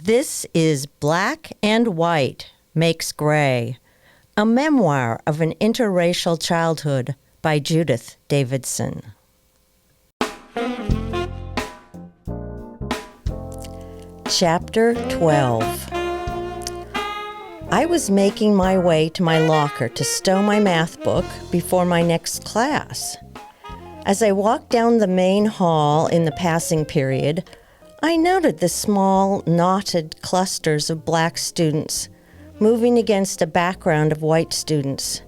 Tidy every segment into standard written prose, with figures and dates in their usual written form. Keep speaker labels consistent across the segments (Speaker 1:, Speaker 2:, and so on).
Speaker 1: This is Black and White Makes Gray, a memoir of an interracial childhood by Judith Davidson. Chapter 12. I was making my way to my locker to stow my math book before my next class. As I walked down the main hall in the passing period, I noted the small, knotted clusters of black students moving against a background of white students.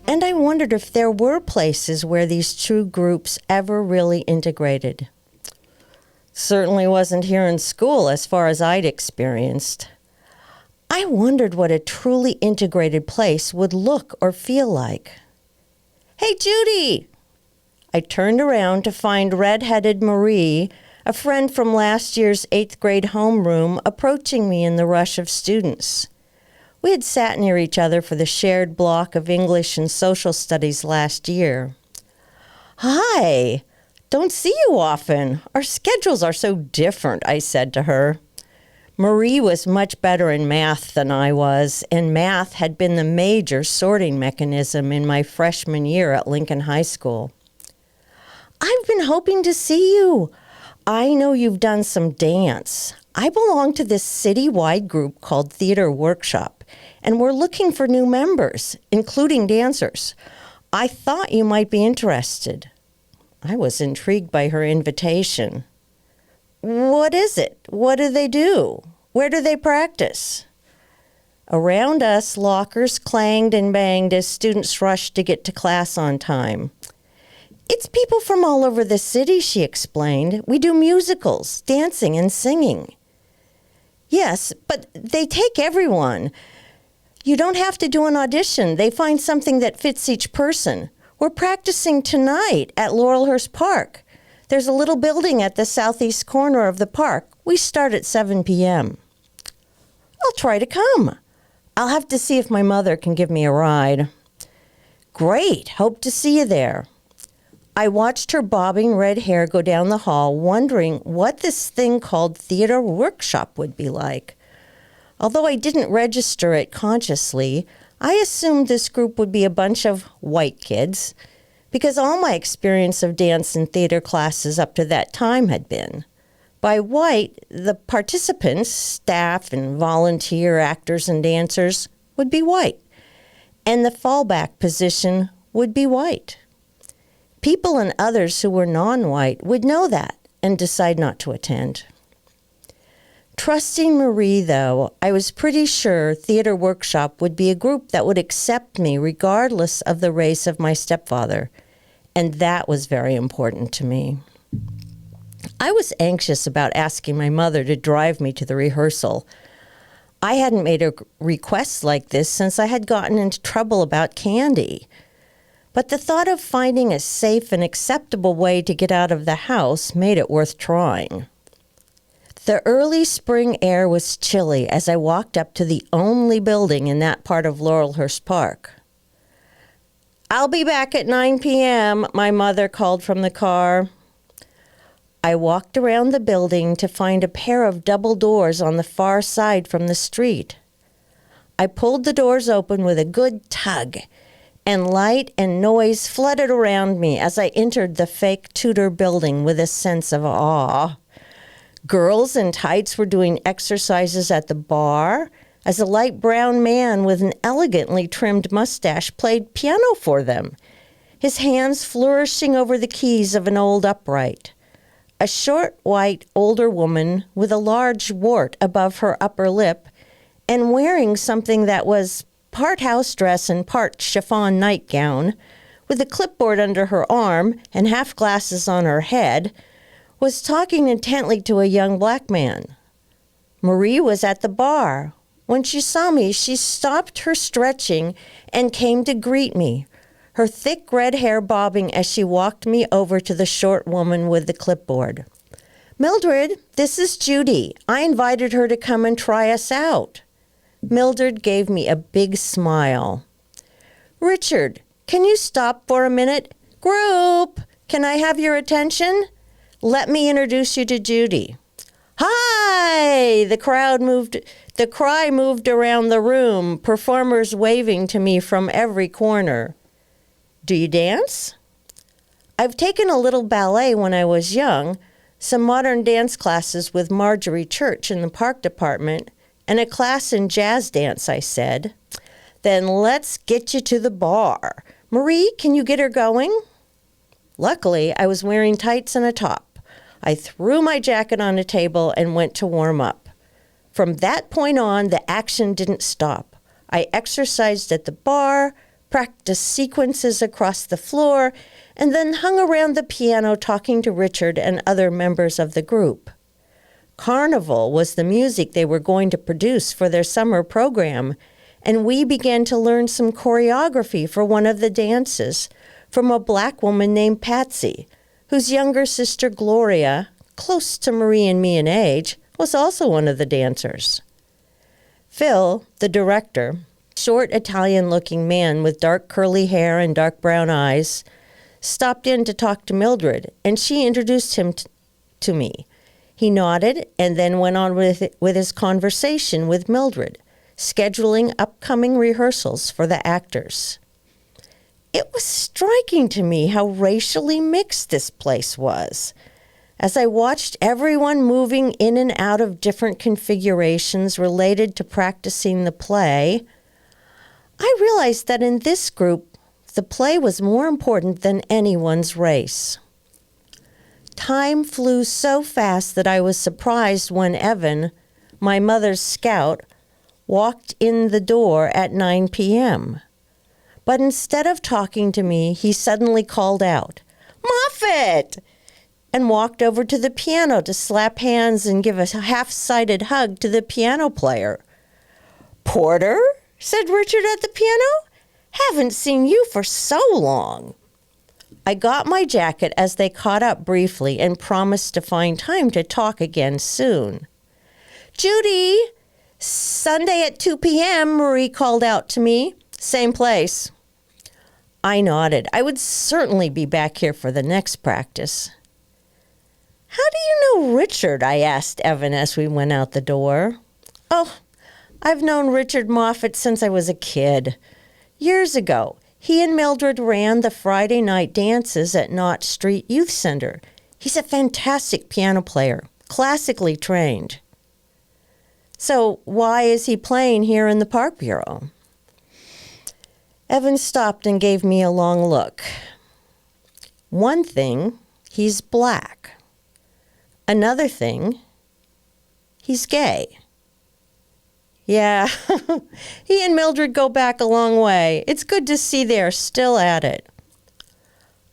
Speaker 1: And I wondered if there were places where these two groups ever really integrated. Certainly wasn't here in school as far as I'd experienced. I wondered what a truly integrated place would look or feel like. "Hey, Judy!" I turned around to find red-headed Marie, a friend from last year's 8th grade homeroom, approaching me in the rush of students. We had sat near each other for the shared block of English and social studies last year. "Hi! Don't see you often. Our schedules are so different," I said to her. Marie was much better in math than I was, and math had been the major sorting mechanism in my freshman year at Lincoln High School. "I've been hoping to see you. I know you've done some dance. I belong to this city-wide group called Theater Workshop, and we're looking for new members, including dancers. I thought you might be interested." I was intrigued by her invitation. "What is it? What do they do? Where do they practice?" Around us, lockers clanged and banged as students rushed to get to class on time. "It's people from all over the city," she explained. "We do musicals, dancing, and singing." "Yes, but they take everyone. You don't have to do an audition. They find something that fits each person. We're practicing tonight at Laurelhurst Park. There's a little building at the southeast corner of the park. We start at 7 p.m. "I'll try to come. I'll have to see if my mother can give me a ride." "Great. Hope to see you there." I watched her bobbing red hair go down the hall, wondering what this thing called Theater Workshop would be like. Although I didn't register it consciously, I assumed this group would be a bunch of white kids, because all my experience of dance and theater classes up to that time had been. By white, the participants, staff and volunteer actors and dancers, would be white, and the fallback position would be white. People and others who were non-white would know that and decide not to attend. Trusting Marie, though, I was pretty sure Theater Workshop would be a group that would accept me regardless of the race of my stepfather, and that was very important to me. I was anxious about asking my mother to drive me to the rehearsal. I hadn't made a request like this since I had gotten into trouble about candy. But the thought of finding a safe and acceptable way to get out of the house made it worth trying. The early spring air was chilly as I walked up to the only building in that part of Laurelhurst Park. "I'll be back at 9 p.m., my mother called from the car. I walked around the building to find a pair of double doors on the far side from the street. I pulled the doors open with a good tug, and light and noise flooded around me as I entered the fake Tudor building with a sense of awe. Girls in tights were doing exercises at the bar as a light brown man with an elegantly trimmed mustache played piano for them, his hands flourishing over the keys of an old upright. A short, white, older woman with a large wart above her upper lip and wearing something that was part house dress and part chiffon nightgown, with a clipboard under her arm and half glasses on her head, was talking intently to a young black man. Marie was at the bar. When she saw me, she stopped her stretching and came to greet me, her thick red hair bobbing as she walked me over to the short woman with the clipboard. "Mildred, this is Judy. I invited her to come and try us out." Mildred gave me a big smile. "Richard, can you stop for a minute? Group, can I have your attention? Let me introduce you to Judy." "Hi!" Hi! The cry moved around the room, performers waving to me from every corner. Do you dance? I've taken a little ballet when I was young, some modern dance classes with Marjorie Church in the park department, and a class in jazz dance, I said. Then let's get you to the bar. Marie, can you get her going? Luckily, I was wearing tights and a top. I threw my jacket on a table and went to warm up. From that point on, the action didn't stop. I exercised at the bar, practiced sequences across the floor, and then hung around the piano talking to Richard and other members of the group. Carnival was the music they were going to produce for their summer program, and we began to learn some choreography for one of the dances from a black woman named Patsy, whose younger sister Gloria, close to Marie and me in age, was also one of the dancers. Phil, the director, short Italian-looking man with dark curly hair and dark brown eyes, stopped in to talk to Mildred, and she introduced him to me. He nodded and then went on with his conversation with Mildred, scheduling upcoming rehearsals for the actors. It was striking to me how racially mixed this place was. As I watched everyone moving in and out of different configurations related to practicing the play, I realized that in this group, the play was more important than anyone's race. Time flew so fast that I was surprised when Evan, my mother's scout, walked in the door at 9 p.m. But instead of talking to me, he suddenly called out, "Moffat!" and walked over to the piano to slap hands and give a half-sided hug to the piano player. "Porter?" said Richard at the piano. "Haven't seen you for so long." I got my jacket as they caught up briefly and promised to find time to talk again soon. "Judy, Sunday at 2 p.m., Marie called out to me. Same place. I nodded. I would certainly be back here for the next practice. How do you know Richard? I asked Evan as we went out the door. Oh, I've known Richard Moffat since I was a kid. Years ago, he and Mildred ran the Friday night dances at Knott Street Youth Center. He's a fantastic piano player, classically trained. So why is he playing here in the Park Bureau? Evan stopped and gave me a long look. One thing, he's black. Another thing, he's gay. Yeah, he and Mildred go back a long way. It's good to see they're still at it.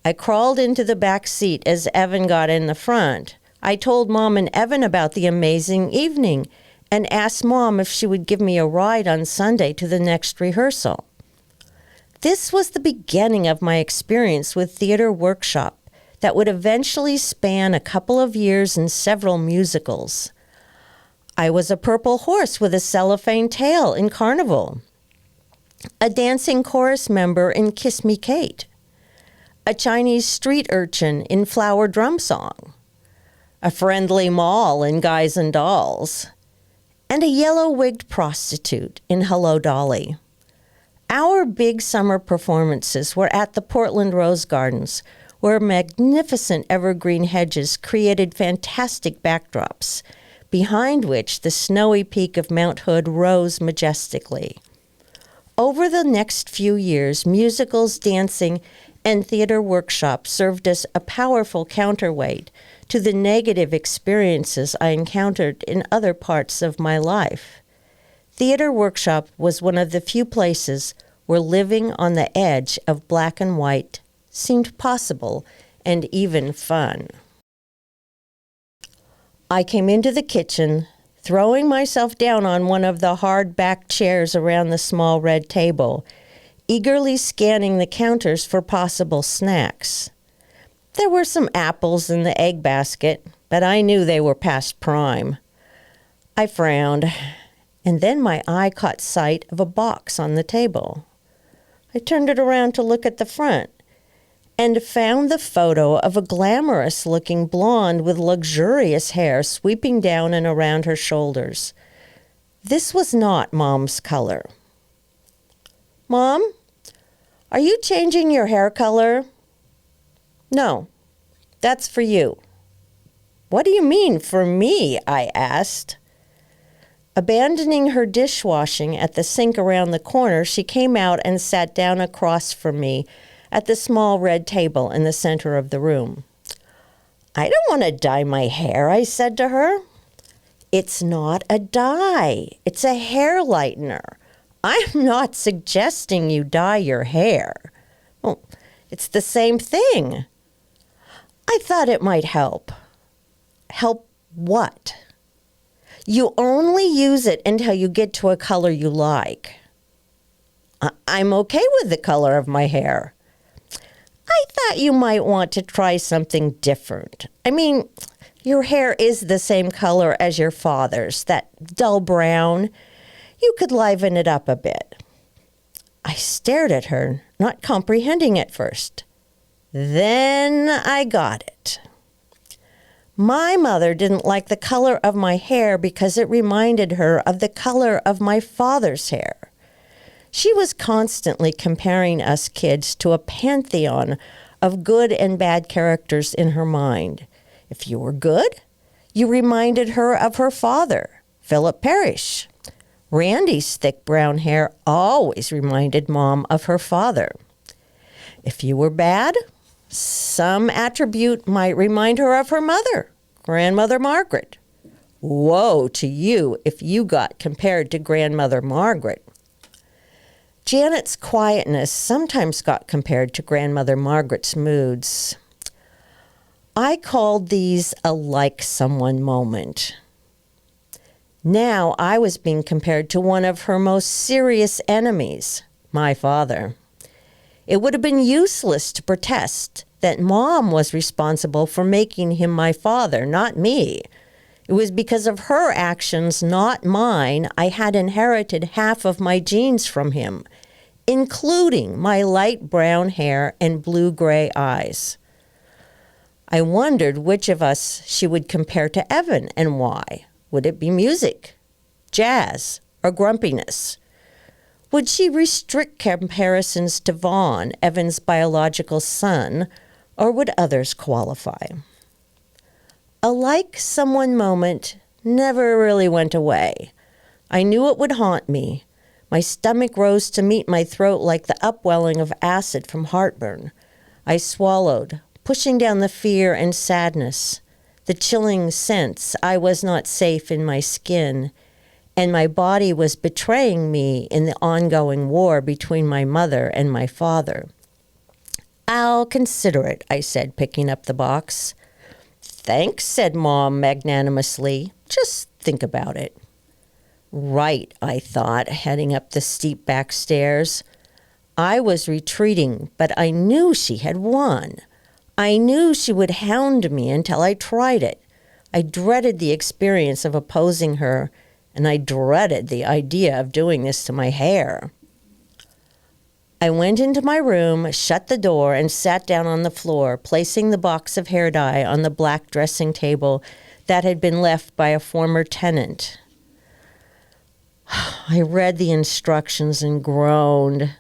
Speaker 1: I crawled into the back seat as Evan got in the front. I told Mom and Evan about the amazing evening and asked Mom if she would give me a ride on Sunday to the next rehearsal. This was the beginning of my experience with theater workshop that would eventually span a couple of years and several musicals. I was a purple horse with a cellophane tail in Carnival, a dancing chorus member in Kiss Me Kate, a Chinese street urchin in Flower Drum Song, a friendly mall in Guys and Dolls, and a yellow-wigged prostitute in Hello, Dolly. Our big summer performances were at the Portland Rose Gardens, where magnificent evergreen hedges created fantastic backdrops, behind which the snowy peak of Mount Hood rose majestically. Over the next few years, musicals, dancing, and theater workshops served as a powerful counterweight to the negative experiences I encountered in other parts of my life. Theater workshop was one of the few places where living on the edge of black and white seemed possible and even fun. I came into the kitchen, throwing myself down on one of the hard-backed chairs around the small red table, eagerly scanning the counters for possible snacks. There were some apples in the egg basket, but I knew they were past prime. I frowned, and then my eye caught sight of a box on the table. I turned it around to look at the front, and found the photo of a glamorous-looking blonde with luxurious hair sweeping down and around her shoulders. This was not Mom's color. "Mom, are you changing your hair color?" "No, that's for you." "What do you mean, for me?" I asked. Abandoning her dishwashing at the sink around the corner, she came out and sat down across from me at the small red table in the center of the room. "I don't want to dye my hair," I said to her. "It's not a dye. It's a hair lightener. I'm not suggesting you dye your hair." "Well, it's the same thing." "I thought it might help." "Help what?" "You only use it until you get to a color you like." I'm okay with the color of my hair." "I thought you might want to try something different. I mean, your hair is the same color as your father's, that dull brown. You could liven it up a bit." I stared at her, not comprehending at first. Then I got it. My mother didn't like the color of my hair because it reminded her of the color of my father's hair. She was constantly comparing us kids to a pantheon of good and bad characters in her mind. If you were good, you reminded her of her father, Philip Parrish. Randy's thick brown hair always reminded Mom of her father. If you were bad, some attribute might remind her of her mother, Grandmother Margaret. Woe to you if you got compared to Grandmother Margaret. Janet's quietness sometimes got compared to Grandmother Margaret's moods. I called these a like someone moment. Now I was being compared to one of her most serious enemies, my father. It would have been useless to protest that Mom was responsible for making him my father, not me. It was because of her actions, not mine, I had inherited half of my genes from him, including my light brown hair and blue-gray eyes. I wondered which of us she would compare to Evan and why. Would it be music, jazz, or grumpiness? Would she restrict comparisons to Vaughn, Evan's biological son, or would others qualify? A like someone moment never really went away. I knew it would haunt me. My stomach rose to meet my throat like the upwelling of acid from heartburn. I swallowed, pushing down the fear and sadness, the chilling sense I was not safe in my skin, and my body was betraying me in the ongoing war between my mother and my father. "I'll consider it," I said, picking up the box. "Thanks," said Mom magnanimously. "Just think about it." Right, I thought, heading up the steep back stairs. I was retreating, but I knew she had won. I knew she would hound me until I tried it. I dreaded the experience of opposing her, and I dreaded the idea of doing this to my hair. I went into my room, shut the door, and sat down on the floor, placing the box of hair dye on the black dressing table that had been left by a former tenant. I read the instructions and groaned.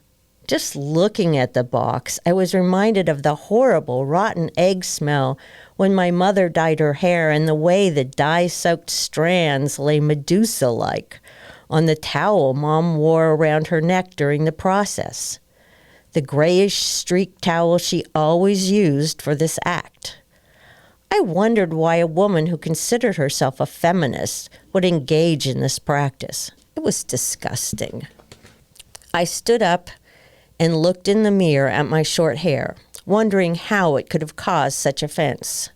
Speaker 1: Just looking at the box, I was reminded of the horrible rotten egg smell when my mother dyed her hair and the way the dye-soaked strands lay Medusa-like on the towel Mom wore around her neck during the process. The grayish streaked towel she always used for this act. I wondered why a woman who considered herself a feminist would engage in this practice. It was disgusting. I stood up and looked in the mirror at my short hair, wondering how it could have caused such offense.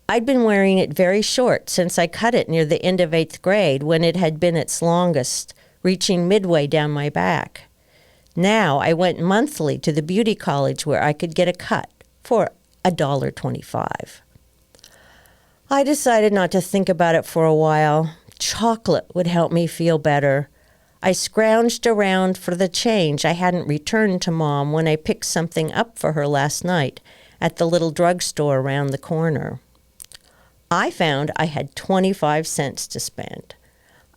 Speaker 1: I'd been wearing it very short since I cut it near the end of 8th grade when it had been its longest, reaching midway down my back. Now I went monthly to the beauty college where I could get a cut for $1.25. I decided not to think about it for a while. Chocolate would help me feel better. I scrounged around for the change I hadn't returned to Mom when I picked something up for her last night at the little drugstore around the corner. I found I had 25 cents to spend.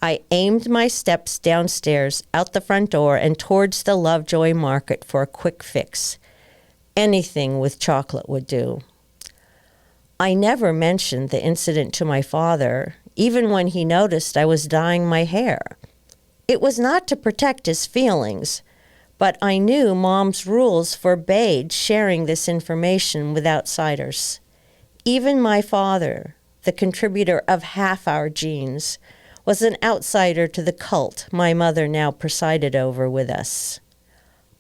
Speaker 1: I aimed my steps downstairs, out the front door, and towards the Lovejoy Market for a quick fix. Anything with chocolate would do. I never mentioned the incident to my father, even when he noticed I was dyeing my hair. It was not to protect his feelings, but I knew Mom's rules forbade sharing this information with outsiders. Even my father, the contributor of half our genes, was an outsider to the cult my mother now presided over with us.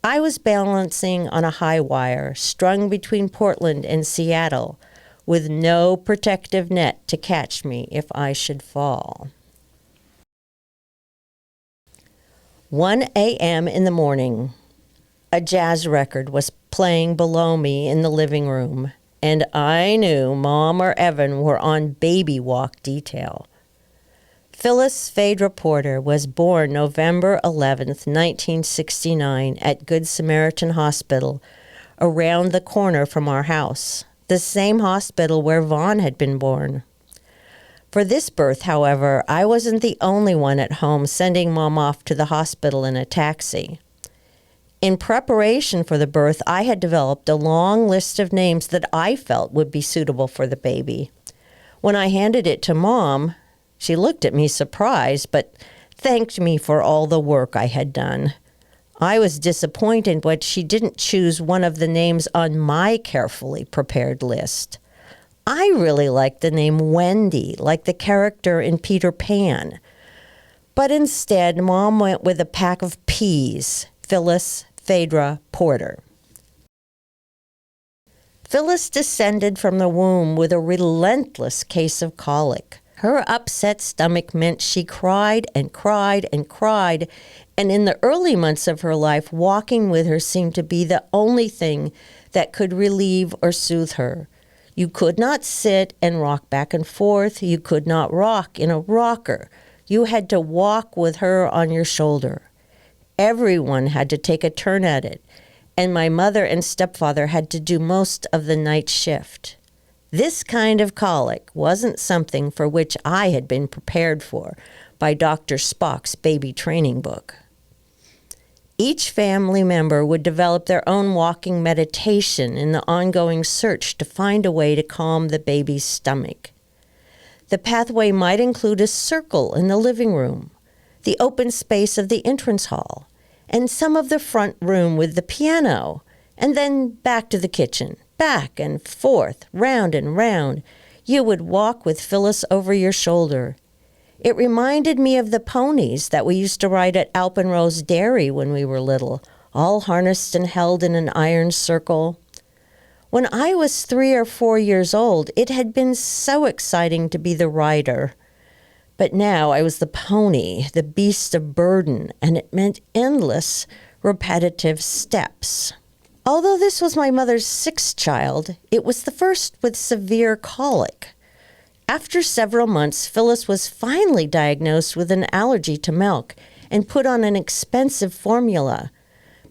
Speaker 1: I was balancing on a high wire, strung between Portland and Seattle, with no protective net to catch me if I should fall. 1 a.m. in the morning. A jazz record was playing below me in the living room, and I knew Mom or Evan were on baby walk detail. Phyllis Phaedra Porter was born November 11th, 1969, at Good Samaritan Hospital, around the corner from our house, the same hospital where Vaughn had been born. For this birth, however, I wasn't the only one at home sending Mom off to the hospital in a taxi. In preparation for the birth, I had developed a long list of names that I felt would be suitable for the baby. When I handed it to Mom, she looked at me surprised, but thanked me for all the work I had done. I was disappointed when she didn't choose one of the names on my carefully prepared list. I really liked the name Wendy, like the character in Peter Pan. But instead, Mom went with a pack of P's, Phyllis Phaedra Porter. Phyllis descended from the womb with a relentless case of colic. Her upset stomach meant she cried and cried and cried, and in the early months of her life, walking with her seemed to be the only thing that could relieve or soothe her. You could not sit and rock back and forth. You could not rock in a rocker. You had to walk with her on your shoulder. Everyone had to take a turn at it, and my mother and stepfather had to do most of the night shift. This kind of colic wasn't something for which I had been prepared for by Dr. Spock's baby training book. Each family member would develop their own walking meditation in the ongoing search to find a way to calm the baby's stomach. The pathway might include a circle in the living room, the open space of the entrance hall, and some of the front room with the piano, and then back to the kitchen. Back and forth, round and round. You would walk with Phyllis over your shoulder. It reminded me of the ponies that we used to ride at Alpenrose Dairy when we were little, all harnessed and held in an iron circle. When I was 3 or 4 years old, it had been so exciting to be the rider. But now I was the pony, the beast of burden, and it meant endless, repetitive steps. Although this was my mother's 6th child, it was the first with severe colic. After several months, Phyllis was finally diagnosed with an allergy to milk and put on an expensive formula.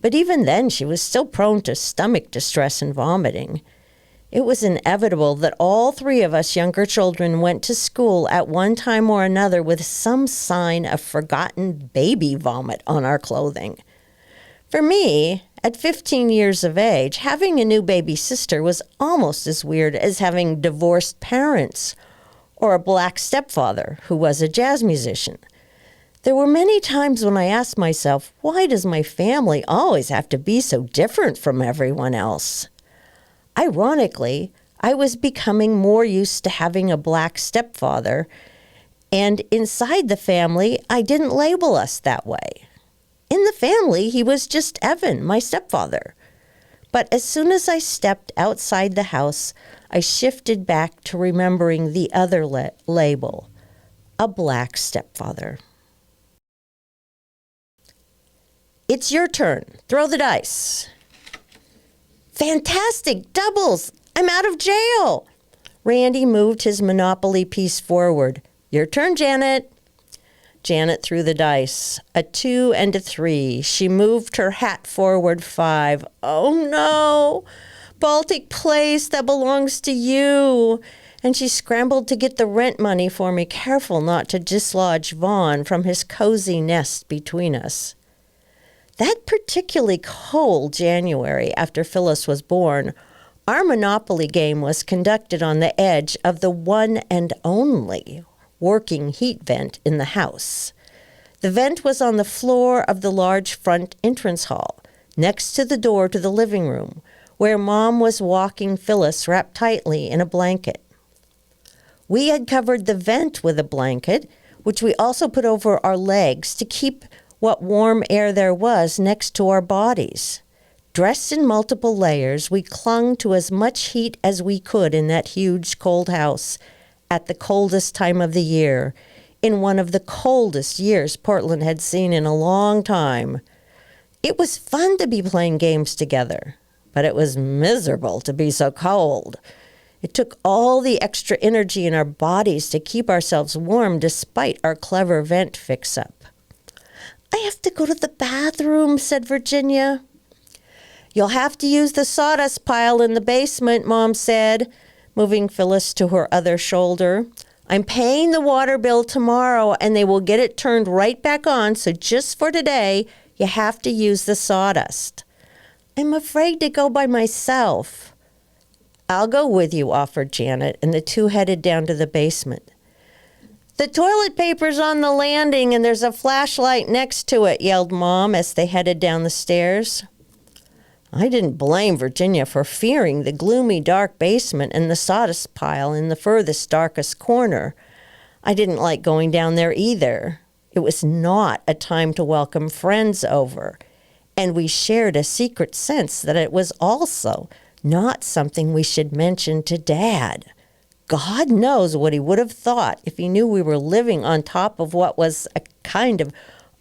Speaker 1: But even then, she was still prone to stomach distress and vomiting. It was inevitable that all 3 of us younger children went to school at one time or another with some sign of forgotten baby vomit on our clothing. For me, at 15 years of age, having a new baby sister was almost as weird as having divorced parents or a black stepfather who was a jazz musician. There were many times when I asked myself, why does my family always have to be so different from everyone else? Ironically, I was becoming more used to having a black stepfather, and inside the family, I didn't label us that way. In the family, he was just Evan, my stepfather. But as soon as I stepped outside the house, I shifted back to remembering the other label, a black stepfather. It's your turn. Throw the dice. Fantastic! Doubles! I'm out of jail! Randy moved his Monopoly piece forward. Your turn, Janet. Janet threw the dice. A 2 and a 3. She moved her hat forward 5. Oh no! Baltic Place, that belongs to you. And she scrambled to get the rent money for me, careful not to dislodge Vaughn from his cozy nest between us. That particularly cold January after Phyllis was born, our Monopoly game was conducted on the edge of the one and only working heat vent in the house. The vent was on the floor of the large front entrance hall, next to the door to the living room, where Mom was walking Phyllis wrapped tightly in a blanket. We had covered the vent with a blanket, which we also put over our legs to keep what warm air there was next to our bodies. Dressed in multiple layers, we clung to as much heat as we could in that huge cold house at the coldest time of the year, in one of the coldest years Portland had seen in a long time. It was fun to be playing games together, but it was miserable to be so cold. It took all the extra energy in our bodies to keep ourselves warm despite our clever vent fix-up. "I have to go to the bathroom," said Virginia. "You'll have to use the sawdust pile in the basement," Mom said, moving Phyllis to her other shoulder. "I'm paying the water bill tomorrow, and they will get it turned right back on, so just for today, you have to use the sawdust." "I'm afraid to go by myself." "I'll go with you," offered Janet, and the two headed down to the basement. "The toilet paper's on the landing, and there's a flashlight next to it," yelled Mom as they headed down the stairs. I didn't blame Virginia for fearing the gloomy, dark basement and the sawdust pile in the furthest, darkest corner. I didn't like going down there either. It was not a time to welcome friends over, and we shared a secret sense that it was also not something we should mention to Dad. God knows what he would have thought if he knew we were living on top of what was a kind of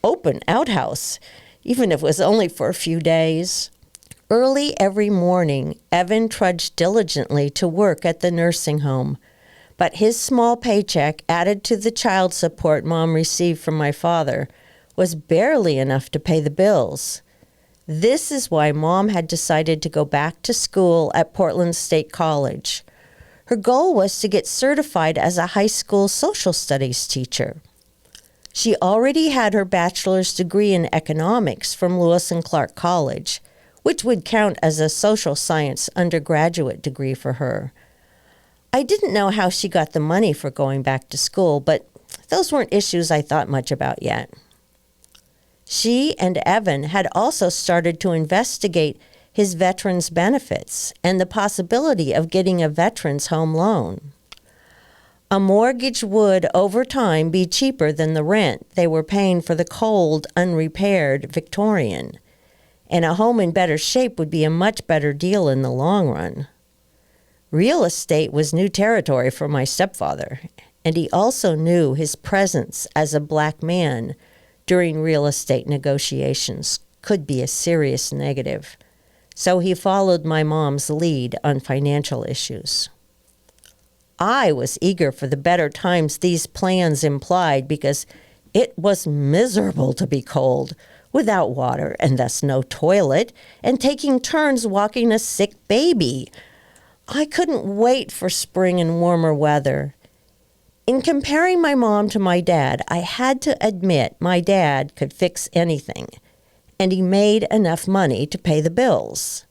Speaker 1: open outhouse, even if it was only for a few days. Early every morning, Evan trudged diligently to work at the nursing home, but his small paycheck, added to the child support Mom received from my father, was barely enough to pay the bills. This is why Mom had decided to go back to school at Portland State College. Her goal was to get certified as a high school social studies teacher. She already had her bachelor's degree in economics from Lewis and Clark College, which would count as a social science undergraduate degree for her. I didn't know how she got the money for going back to school, but those weren't issues I thought much about yet. She and Evan had also started to investigate his veterans benefits and the possibility of getting a veterans home loan. A mortgage would, over time, be cheaper than the rent they were paying for the cold, unrepaired Victorian, and a home in better shape would be a much better deal in the long run. Real estate was new territory for my stepfather, and he also knew his presence as a black man during real estate negotiations could be a serious negative. So he followed my mom's lead on financial issues. I was eager for the better times these plans implied because it was miserable to be cold, without water and thus no toilet, and taking turns walking a sick baby. I couldn't wait for spring and warmer weather. In comparing my mom to my dad, I had to admit my dad could fix anything, and he made enough money to pay the bills.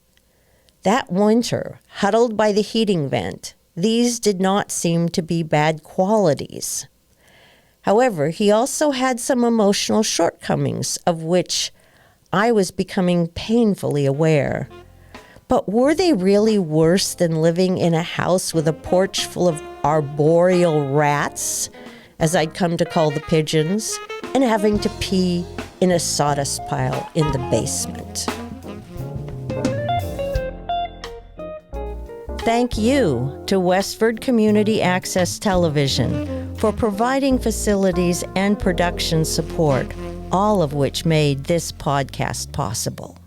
Speaker 1: That winter, huddled by the heating vent, these did not seem to be bad qualities. However, he also had some emotional shortcomings of which I was becoming painfully aware. But were they really worse than living in a house with a porch full of arboreal rats, as I'd come to call the pigeons, and having to pee in a sawdust pile in the basement? Thank you to Westford Community Access Television for providing facilities and production support, all of which made this podcast possible.